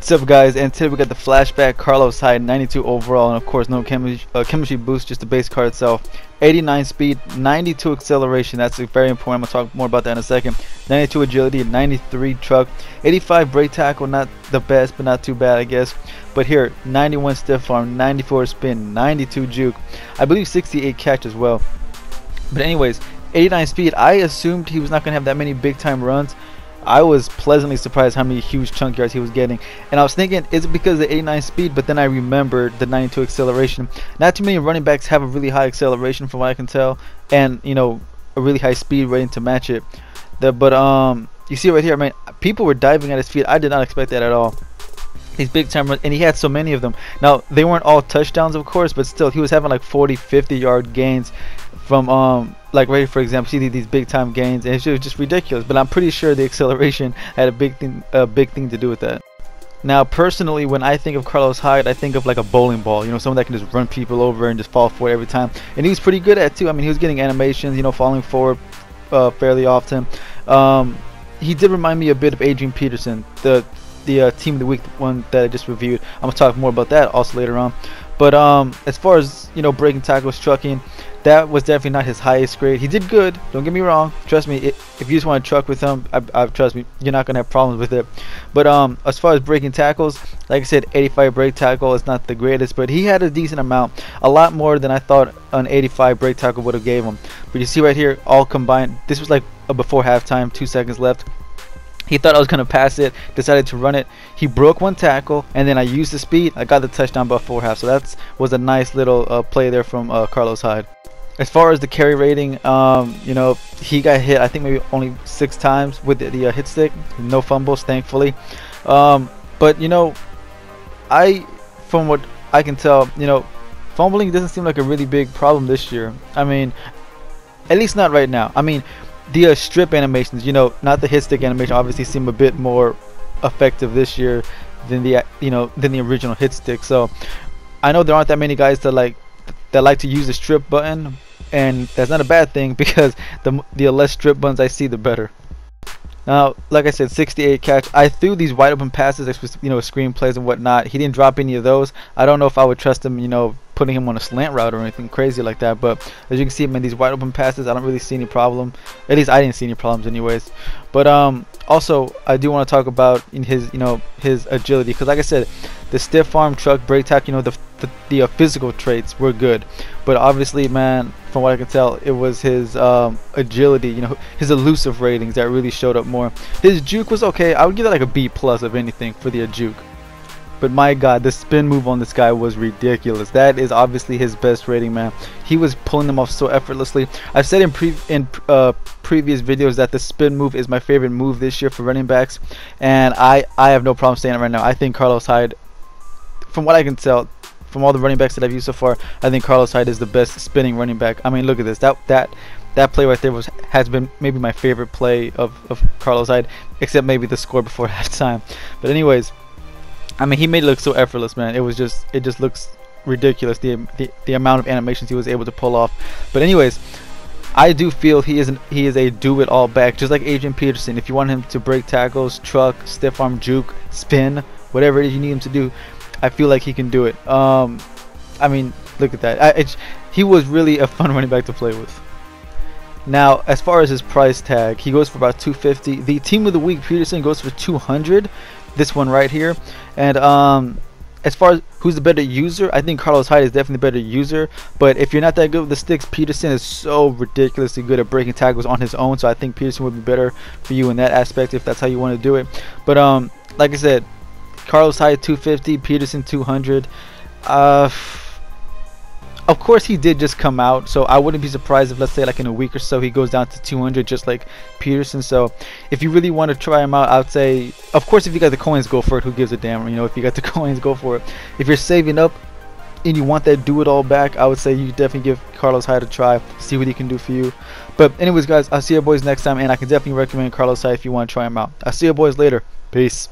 What's up, guys? And today we got the Flashback Carlos Hyde 92 overall, and of course no chemistry boost, just the base card itself. 89 speed, 92 acceleration. That's very important. I'm gonna talk more about that in a second. 92 agility, 93 truck, 85 brake tackle. Not the best, but not too bad, I guess. But here, 91 stiff arm, 94 spin, 92 juke. I believe 68 catch as well. But anyways, 89 speed. I assumed he was not gonna have that many big time runs. I was pleasantly surprised how many huge chunk yards he was getting, and I was thinking, is it because of the 89 speed? But then I remembered the 92 acceleration. Not too many running backs have a really high acceleration from what I can tell, and you know, a really high speed rating to match it. But you see right here, man, people were diving at his feet. I did not expect that at all. These big time runs, and he had so many of them. Now they weren't all touchdowns, of course, but still he was having like 40-50 yard gains from like right, for example, see these big time gains, and it was just ridiculous. But I'm pretty sure the acceleration had a big thing to do with that. Now personally, when I think of Carlos Hyde, I think of like a bowling ball, you know, someone that can just run people over and just fall forward every time. And he was pretty good at it too. I mean, he was getting animations, you know, falling forward fairly often. He did remind me a bit of Adrian Peterson, the team of the week one that I just reviewed. I'm gonna talk more about that also later on. But as far as, you know, breaking tackles, trucking, that was definitely not his highest grade. He did good, don't get me wrong. Trust me, if you just want to truck with him, trust me, you're not gonna have problems with it. But as far as breaking tackles, like I said, 85 break tackle is not the greatest, but he had a decent amount, a lot more than I thought an 85 break tackle would have gave him. But you see right here, all combined, this was like before halftime, 2 seconds left. He thought I was going to pass it, decided to run it. He broke one tackle, and then I used the speed. I got the touchdown before half. So that was a nice little play there from Carlos Hyde. As far as the carry rating, you know, he got hit, I think maybe only 6 times with the hit stick. No fumbles, thankfully. But, you know, from what I can tell, you know, fumbling doesn't seem like a really big problem this year. I mean, at least not right now. I mean, the strip animations, you know, not the hit stick animation, obviously seem a bit more effective this year than the original hit stick. So I know there aren't that many guys that like to use the strip button, and that's not a bad thing, because the less strip buttons I see, the better. Now, like I said, 68 catch. I threw these wide open passes, you know, screen plays and whatnot. He didn't drop any of those. I don't know if I would trust him, you know, putting him on a slant route or anything crazy like that. But as you can see, man, these wide open passes, I don't really see any problem. At least I didn't see any problems, anyways. But also, I do want to talk about his agility, because like I said, the stiff arm, truck, brake tack, you know, the physical traits were good. But obviously, man, from what I can tell, it was his agility, you know, his elusive ratings that really showed up more. His juke was okay. I would give that like a B+ of anything for the juke. But my God, the spin move on this guy was ridiculous. That is obviously his best rating, man. He was pulling them off so effortlessly. I've said in previous videos that the spin move is my favorite move this year for running backs, and I have no problem saying it right now. I think Carlos Hyde, from what I can tell, from all the running backs that I've used so far, I think Carlos Hyde is the best spinning running back. I mean, look at this. That play right there has been maybe my favorite play of Carlos Hyde, except maybe the score before halftime. But anyways, I mean, he made it look so effortless, man. It just looks ridiculous, the amount of animations he was able to pull off. But anyways, I do feel he is a do-it-all back, just like Adrian Peterson. If you want him to break tackles, truck, stiff arm, juke, spin, whatever it is you need him to do, I feel like he can do it. I mean, look at that. He was really a fun running back to play with. Now, as far as his price tag, he goes for about $250. The team of the week, Peterson, goes for $200. This one right here. And as far as who's the better user, I think Carlos Hyde is definitely the better user. But if you're not that good with the sticks, Peterson is so ridiculously good at breaking tackles on his own. So I think Peterson would be better for you in that aspect if that's how you want to do it. But like I said, Carlos Hyde 250, Peterson 200. Of course, he did just come out, so I wouldn't be surprised if, let's say, like in a week or so, he goes down to 200, just like Peterson. So if you really want to try him out, I would say, of course, if you got the coins, go for it. Who gives a damn? You know, if you got the coins, go for it. If you're saving up and you want that do-it-all back, I would say you definitely give Carlos Hyde a try, see what he can do for you. But anyways, guys, I'll see you boys next time, and I can definitely recommend Carlos Hyde if you want to try him out. I'll see you boys later. Peace.